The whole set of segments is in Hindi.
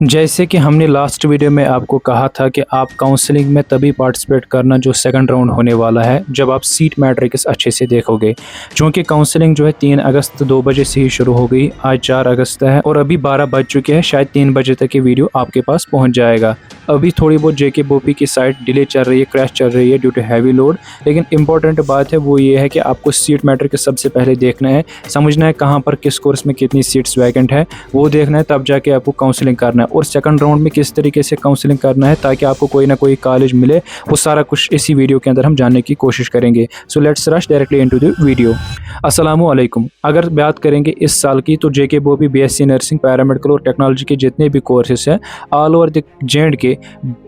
जैसे कि हमने लास्ट वीडियो में आपको कहा था कि आप काउंसलिंग में तभी पार्टिसिपेट करना जो सेकंड राउंड होने वाला है जब आप सीट मैट्रिक्स अच्छे से देखोगे। चूँकि काउंसलिंग जो है 3 अगस्त 2 बजे से ही शुरू हो गई। आज 4 अगस्त है और अभी 12 बज चुके हैं। शायद 3 बजे तक ये वीडियो आपके पास पहुंच जाएगा। अभी थोड़ी बहुत जेके बोपी की साइट डिले चल रही है, क्रैश चल रही है ड्यू टू हैवी लोड। लेकिन इंपॉर्टेंट बात है वो ये है कि आपको सीट मैट्रिक्स सबसे पहले देखना है, समझना है कहाँ पर किस कोर्स में कितनी सीट्स वैकेंट है, वो देखना है, तब जाके आपको काउंसलिंग करना है। और सेकंड राउंड में किस तरीके से काउंसलिंग करना है ताकि आपको कोई ना कोई कॉलेज मिले, वो सारा कुछ इसी वीडियो के अंदर हम जानने की कोशिश करेंगे। So let's rush directly into the video. अस्सलामु अलैकुम। अगर बात करेंगे इस साल की तो जेके बोपी बीएससी नर्सिंग, पैरामेडिकल और टेक्नोलॉजी के जितने भी कोर्सेस हैं ऑल ओवर द जेएंड के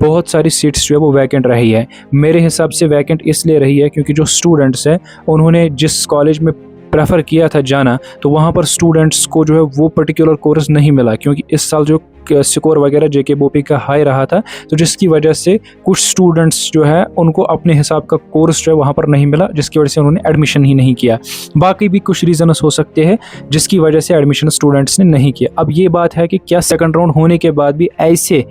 बहुत सारी सीट्स जो है वो वैकेंट रही है। मेरे हिसाब से वैकेंट इसलिए रही है क्योंकि जो स्टूडेंट्स हैं उन्होंने जिस कॉलेज में प्रेफर किया था जाना, तो वहाँ पर स्टूडेंट्स को जो है वो पर्टिकुलर कोर्स नहीं मिला क्योंकि इस साल जो स्कोर वगैरह जेके बोपी का हाई रहा था, तो जिसकी वजह से कुछ स्टूडेंट्स जो है उनको अपने हिसाब का कोर्स जो है वहाँ पर नहीं मिला, जिसकी वजह से उन्होंने एडमिशन ही नहीं किया। बाकी भी कुछ रीजंस हो सकते हैं जिसकी वजह से एडमिशन स्टूडेंट्स ने नहीं किया। अब ये बात है कि क्या सेकंड राउंड होने के बाद भी ऐसे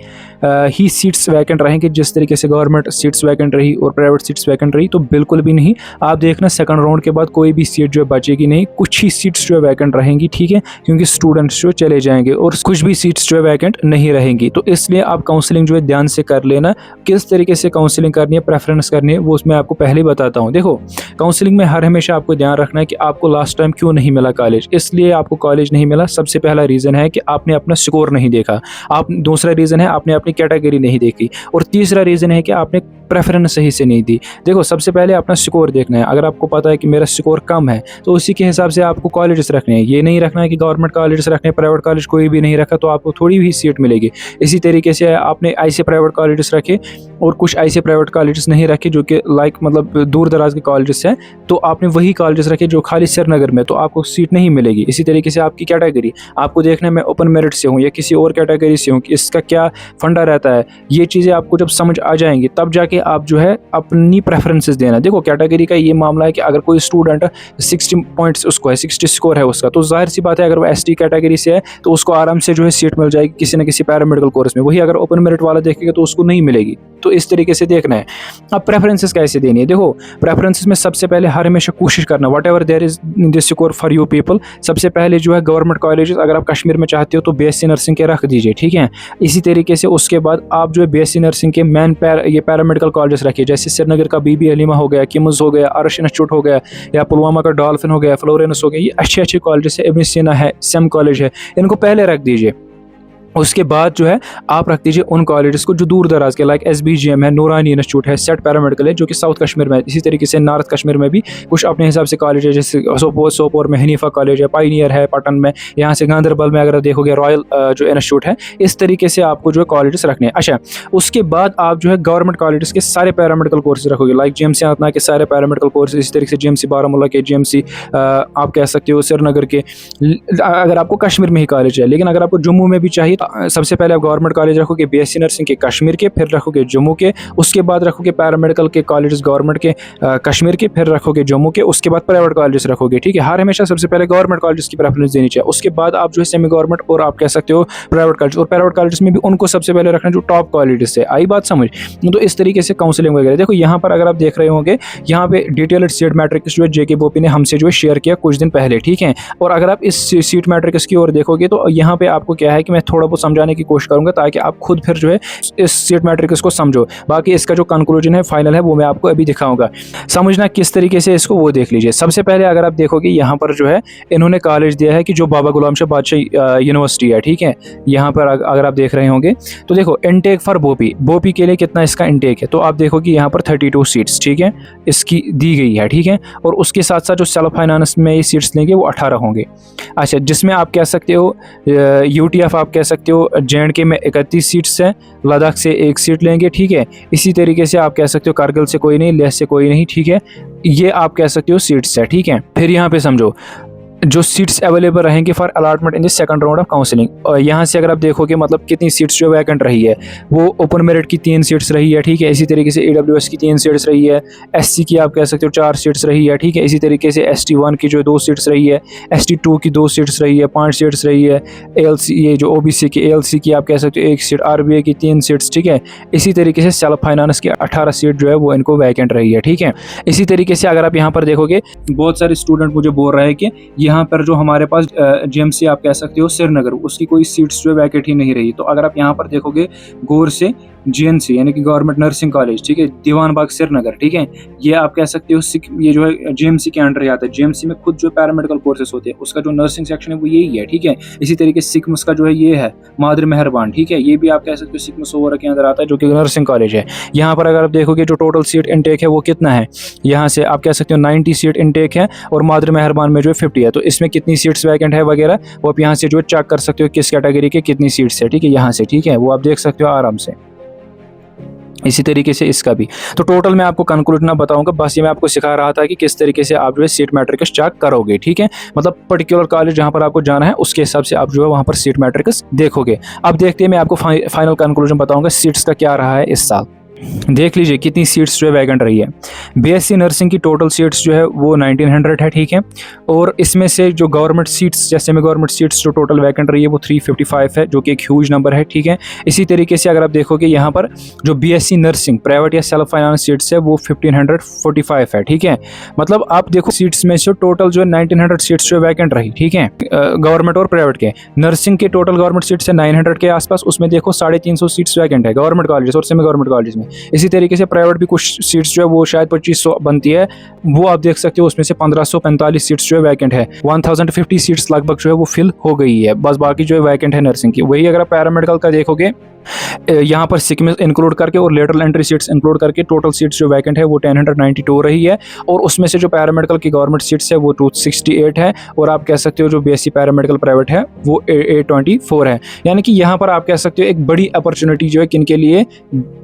ही सीट्स वैकेंट रहेंगे जिस तरीके से गवर्नमेंट सीट्स वैकेंट रही और प्राइवेट सीट्स वैकेंट रही? तो बिल्कुल भी नहीं। आप देखना सेकंड राउंड के बाद कोई भी सीट जो है बचेगी नहीं, कुछ ही सीट्स जो है वैकेंट रहेंगी, ठीक है, क्योंकि स्टूडेंट्स जो चले जाएंगे और कुछ भी सीट्स जो है वैकेंट नहीं रहेंगी। तो इसलिए आप काउंसलिंग जो है ध्यान से कर लेना। किस तरीके से काउंसलिंग करनी है, प्रेफरेंस करनी है, वो उसमें आपको पहले ही बताता हूँ। देखो, काउंसलिंग में हर हमेशा आपको ध्यान रखना है कि आपको लास्ट टाइम क्यों नहीं मिला कॉलेज। इसलिए आपको कॉलेज नहीं मिला, सबसे पहला रीज़न है कि आपने अपना स्कोर नहीं देखा। दूसरा रीज़न है आपने अपनी कैटेगरी नहीं देखी और तीसरा रीज़न है कि आपने प्रेफरेंस सही से नहीं दी। देखो, सबसे पहले अपना स्कोर देखना है। अगर आपको पता है कि मेरा स्कोर कम है तो उसी के हिसाब से आपको कॉलेजेस रखने हैं। ये नहीं रखना है कि गवर्नमेंट कॉलेजेस रखने हैं, प्राइवेट कॉलेज कोई भी नहीं रखा तो आपको थोड़ी भी सीट मिलेगी। इसी तरीके से आपने ऐसे प्राइवेट कॉलेजेस रखे और कुछ ऐसे प्राइवेट कॉलेजेस नहीं रखे जो कि मतलब दूर दराज के कॉलेजेस हैं, तो आपने वही कॉलेजेस रखे जो खाली श्रीनगर में, तो आपको सीट नहीं मिलेगी। इसी तरीके से आपकी कैटेगरी आपको देखना है, मैं ओपन मेरिट से हूँ या किसी और कैटेगरी से हूँ, कि इसका क्या फंडा रहता है। ये चीज़ें आपको जब समझ आ जाएंगी तब जाके आप जो है अपनी प्रेफरेंसेस देना। देखो, कैटेगरी का ये मामला है कि अगर कोई स्टूडेंट 60 पॉइंट्स उसको है, 60 स्कोर है उसका, तो जाहिर सी बात है अगर वो एसटी कैटेगरी से है तो उसको आराम से जो है सीट मिल जाएगी किसी न किसी पैरामेडिकल कोर्स में। वही अगर ओपन मेरिट वाला देखेगा तो उसको नहीं मिलेगी। तो इस तरीके से देखना है। अब प्रेफरेंसेस कैसे देनी है? देखो, प्रेफरेंसेस में सबसे पहले हर हमेशा कोशिश करना, whatever there is this score for you people, सबसे पहले जो है गवर्नमेंट कॉलेजेस अगर आप कश्मीर में चाहते हो तो बीएससी नर्सिंग के रख दीजिए, ठीक है। इसी तरीके से उसके बाद आप जो है बीएससी नर्सिंग के ये पैरामेडिकल कॉलेजेस रखिए, जैसे श्रीनगर का बीबी हलीमा हो गया, किम्स हो गया, अर्श इंस्टीट्यूट हो गया, या पुलवामा का डॉल्फिन हो गया, फ्लोरेंस हो गया। ये अच्छे अच्छे कॉलेजेस है, इब्न सीना है, सेम कॉलेज है, इनको पहले रख दीजिए। उसके बाद जो है आप रख दीजिए उन कॉलेजेस को जो दूर दराज के, लाइक SBGM है, नूरानी इंस्टीट्यूट है, सेट पैरामेडिकल है जो कि साउथ कश्मीर में है। इसी तरीके से नॉर्थ कश्मीर में भी कुछ अपने हिसाब से कॉलेज है, जैसे सोपोर में हनीफा कॉलेज है, पाइनियर है पटन में, यहाँ से गांधरबल में अगर देखोगे रॉयल जो इंस्टीट्यूट है। इस तरीके से आपको जो है कॉलेजेस रखने हैं। अच्छा, उसके बाद आप जो है गवर्नमेंट कॉलेजेस के सारे पैरामेडिकल कोर्सेज रखोगे, लाइक GMC अनंतनाग के सारे पैरामेडिकल कोर्सेज, इसी तरीके से GMC बारामूला के, GMC आप कह सकते हो श्रीनगर के, अगर आपको कश्मीर में ही कॉलेज है। लेकिन अगर आपको जम्मू में भी चाहिए तो सबसे पहले गवर्नमेंट कॉलेज रखोगे बीएससी नर्सिंग के कश्मीर के, फिर रखोगे जम्मू के, उसके बाद रखोगे पैरामेडिकल के कॉलेजेस गवर्नमेंट के कश्मीर के, फिर रखोगे जम्मू के, उसके बाद प्राइवेट कॉलेजेस रखोगे, ठीक है। हर हमेशा सबसे पहले गवर्नमेंट कॉलेजेस की प्रेफरेंस देनी चाहिए। उसके बाद आप जो है सेमी गवर्नमेंट और आप कह सकते हो प्राइवेट कॉलेज, और प्राइवेट कॉलेज में भी उनको सबसे पहले रखना जो टॉप कॉलेजेस है। आई बात समझ? तो इस तरीके से काउंसलिंग वगैरह। देखो, यहाँ पर अगर आप देख रहे होंगे, यहाँ पे डिटेल्ड सीट मैट्रिक्स जो है जेके बोपी ने हमसे जो है शेयर किया कुछ दिन पहले, ठीक है। और अगर आप इस सीट मैट्रिक्स की ओर देखोगे तो यहाँ पे आपको क्या है कि मैं थोड़ा बहुत समझाने की कोशिश करूंगा ताकि आप खुद फिर जो है इस सीट मैट्रिक्स को समझो। बाकी इसका जो कंक्लूजन है, फाइनल है, वो मैं आपको अभी दिखाऊंगा। समझना किस तरीके से इसको, वो देख लीजिए। सबसे पहले अगर आप देखोगे यहाँ पर जो है इन्होंने कॉलेज दिया है कि जो बाबा गुलाम शाह बादशाह यूनिवर्सिटी है, ठीक है। यहाँ पर अगर आप देख रहे होंगे तो देखो, इनटेक फॉर बोपी के लिए कितना इसका इनटेक है, तो आप देखोगे यहाँ पर 32 सीट्स, ठीक है, इसकी दी गई है, ठीक है। और उसके साथ साथ जो सेल्फ फाइनेंस में ये सीट्स लेंगे वो 18 होंगे। अच्छा, जिसमें आप कह सकते हो UTF आप कह सकते हो JNK में 31 सीट्स हैं, लद्दाख से 1 सीट लेंगे, ठीक है। इसी तरीके से आप कह सकते हो कारगिल से कोई नहीं, लेह से कोई नहीं, ठीक है। ये आप कह सकते हो सीट्स है, ठीक है। फिर यहाँ पे समझो जो सीट्स अवेलेबल रहेंगे for allotment in the second round of counselling. और यहाँ से अगर आप देखोगे मतलब कितनी सीट्स जो वैकेंट रही है, वो ओपन मेरिट की 3 सीट्स रही है, ठीक है। इसी तरीके से AWS की 3 सीट्स रही है, SC की आप कह सकते हो 4 सीट्स रही है, ठीक है। इसी तरीके से ST1 की जो 2 सीट्स रही है, ST2 की 2 सीट्स रही है, 5 सीट्स रही है, ALC ये जो OBC की ALC की आप कह सकते हो 1 सीट, RBI की 3 सीट्स, ठीक है। इसी तरीके से सेल्फ फाइनेंस की 18 सीट जो है वो इनको वैकेंट रही है, ठीक है। इसी तरीके से अगर आप यहाँ पर देखोगे, बहुत सारे स्टूडेंट मुझे बोल रहे हैं कि यहाँ पर जो हमारे पास GMC आप कह सकते हो श्रीनगर, उसकी कोई सीट्स जो वैकेंट ही नहीं रही। तो अगर आप यहाँ पर देखोगे गौर से GNC यानी कि गवर्नमेंट नर्सिंग कॉलेज, ठीक है, दीवान बाग श्रीनगर, ठीक है, ये आप कह सकते हो ये जो है GMC के अंडर आता है। GMC में खुद जो पैरामेडिकल कोर्सेस होते हैं उसका जो नर्सिंग सेक्शन है वो यही है, ठीक है। इसी तरीके से सिकम्स का जो है ये है मादर मेहरबान, ठीक है, ये भी आप कह सकते हो सिकम्स ओवर के अंदर आता है जो कि नर्सिंग कॉलेज है। यहाँ पर अगर आप देखोगे जो टोटल सीट इनटेक है वो कितना है, यहाँ से आप कह सकते हो 90 सीट इनटेक है और मादर मेहरबान में जो है 50 है। तो इसमें कितनी सीट्स वैकेंट है वगैरह वो आप यहाँ से जो चेक कर सकते हो किस कैटेगरी के कितनी सीट्स है, ठीक है, यहाँ से, ठीक है, वो आप देख सकते हो आराम से। इसी तरीके से इसका भी। तो टोटल मैं आपको कंक्लूड ना बताऊंगा, बस ये मैं आपको सिखा रहा था कि किस तरीके से आप जो है सीट मैट्रिक्स चेक करोगे, ठीक है। मतलब पर्टिकुलर कॉलेज जहां पर आपको जाना है उसके हिसाब से आप जो है वहां पर सीट मैट्रिक्स देखोगे। अब देखते हैं मैं आपको फाइनल कंक्लूजन बताऊंगा सीट्स का क्या रहा है इस साल। देख लीजिए कितनी सीट्स जो है वैकेंट रही है। BSc नर्सिंग की टोटल सीट्स जो है वो 1900 है, ठीक है। और इसमें से जो गवर्नमेंट सीट्स, जैसे में गवर्नमेंट सीट्स जो टोटल वैकेंट रही है वो 355 है, जो कि एक ह्यूज नंबर है, ठीक है। इसी तरीके से अगर आप देखोगे यहाँ पर जो BSc नर्सिंग प्राइवेट या सेल्फ फाइनेंस सीट्स है वो 1545 है, ठीक है। मतलब आप देखो सीट्स में से टोटल जो 1900 सीट्स जो वैकेंट रही, ठीक है, गवर्नमेंट और प्राइवेट के। नर्सिंग के टोटल गवर्नमेंट सीट्स है 900 के आसपास, उसमें देखो 350 सीट्स वैकेंट है गवर्नमेंट कॉलेज और सेमी गवर्नमेंट कॉलेज में। इसी तरीके से प्राइवेट भी कुछ सीट्स जो है वो शायद 2500 बनती है, वो आप देख सकते हो उसमें से 1545 सीट्स जो है वैकेंट है। 1050 सीट्स लगभग जो है वो फिल हो गई है, बस बाकी जो है वैकेंट है नर्सिंग की। वही अगर आप पैरामेडिकल का देखोगे यहाँ पर सिक में इंक्लूड करके और लेटरल एंट्री सीट्स इंक्लूड करके टोटल सीट्स जो वैकेंट है वो 1092 रही है। और उसमें से जो पैरामेडिकल की गवर्नमेंट सीट्स है वो 268 है, और आप कह सकते हो जो BSc पैरामेडिकल प्राइवेट है वो 824 है। यानी कि यहाँ पर आप कह सकते हो एक बड़ी अपॉर्चुनिटी जो है किन के लिए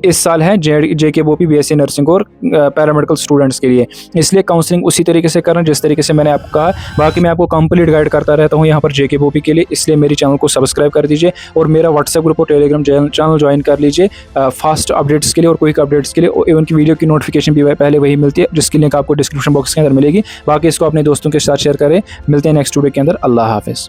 इस साल है, JKBOP BSc नर्सिंग और पैरामेडिकल स्टूडेंट्स के लिए। इसलिए काउंसलिंग उसी तरीके से करना जिस तरीके से मैंने आपको कहा। बाकी मैं आपको कंप्लीट गाइड करता रहता हूँ यहाँ पर JKBOP के लिए, इसलिए मेरे चैनल को सब्सक्राइब कर दीजिए और मेरा व्हाट्सएप ग्रुप और टेलीग्राम चैनल ज्वाइन कर लीजिए फास्ट अपडेट्स के लिए और क्विक अपडेट्स के लिए। और इवन की वीडियो की नोटिफिकेशन भी पहले वही मिलती है, जिसकी लिंक आपको डिस्क्रिप्शन बॉक्स के अंदर मिलेगी। बाकी इसको अपने दोस्तों के साथ शेयर करें। मिलते हैं नेक्स्ट वीडियो के अंदर। अल्लाह हाफिज़।